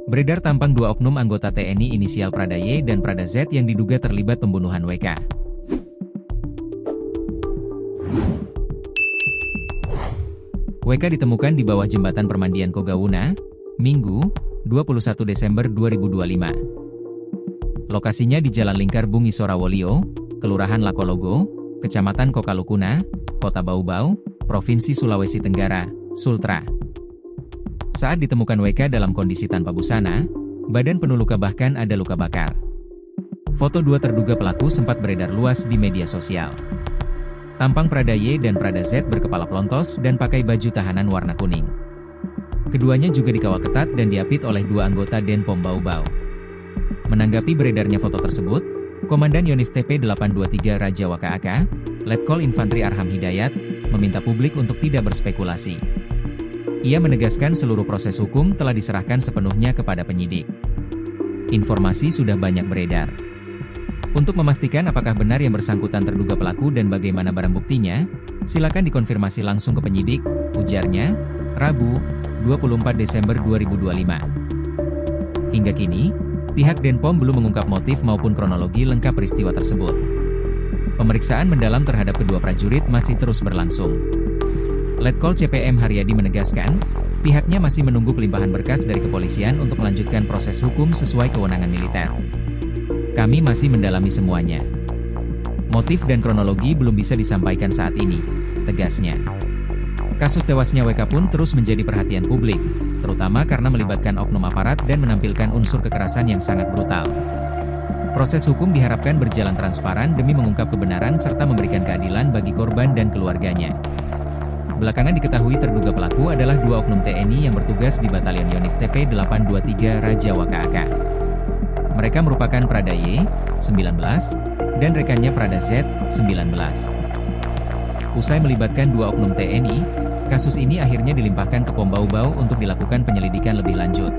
Beredar tampang dua oknum anggota TNI inisial Prada Y dan Prada Z yang diduga terlibat pembunuhan WK. WK ditemukan di bawah jembatan Permandian Kogawuna, Minggu, 21 Desember 2025. Lokasinya di Jalan Lingkar Bumi Sorawolio, Kelurahan Lakologo, Kecamatan Kokalukuna, Kota Bau-Bau, Provinsi Sulawesi Tenggara, Sultra. Saat ditemukan WK dalam kondisi tanpa busana, badan penuh luka bahkan ada luka bakar. Foto dua terduga pelaku sempat beredar luas di media sosial. Tampang Prada Y dan Prada Z berkepala pelontos dan pakai baju tahanan warna kuning. Keduanya juga dikawal ketat dan diapit oleh dua anggota Denpom Bau-Bau. Menanggapi beredarnya foto tersebut, Komandan Yonif TP 823 Raja Waka AK, Letkol Infantri Arham Hidayat, meminta publik untuk tidak berspekulasi. Ia menegaskan seluruh proses hukum telah diserahkan sepenuhnya kepada penyidik. Informasi sudah banyak beredar. Untuk memastikan apakah benar yang bersangkutan terduga pelaku dan bagaimana barang buktinya, silakan dikonfirmasi langsung ke penyidik, ujarnya, Rabu, 24 Desember 2025. Hingga kini, pihak Denpom belum mengungkap motif maupun kronologi lengkap peristiwa tersebut. Pemeriksaan mendalam terhadap kedua prajurit masih terus berlangsung. Letkol CPM Haryadi menegaskan, pihaknya masih menunggu pelimpahan berkas dari kepolisian untuk melanjutkan proses hukum sesuai kewenangan militer. Kami masih mendalami semuanya. Motif dan kronologi belum bisa disampaikan saat ini, tegasnya. Kasus tewasnya WK pun terus menjadi perhatian publik, terutama karena melibatkan oknum aparat dan menampilkan unsur kekerasan yang sangat brutal. Proses hukum diharapkan berjalan transparan demi mengungkap kebenaran serta memberikan keadilan bagi korban dan keluarganya. Belakangan diketahui terduga pelaku adalah dua oknum TNI yang bertugas di Batalion Yonif TP 823 Raja Waka AK. Mereka merupakan Prada Y, 19, dan rekannya Prada Z, 19. Usai melibatkan dua oknum TNI, kasus ini akhirnya dilimpahkan ke Pom Bau-Bau untuk dilakukan penyelidikan lebih lanjut.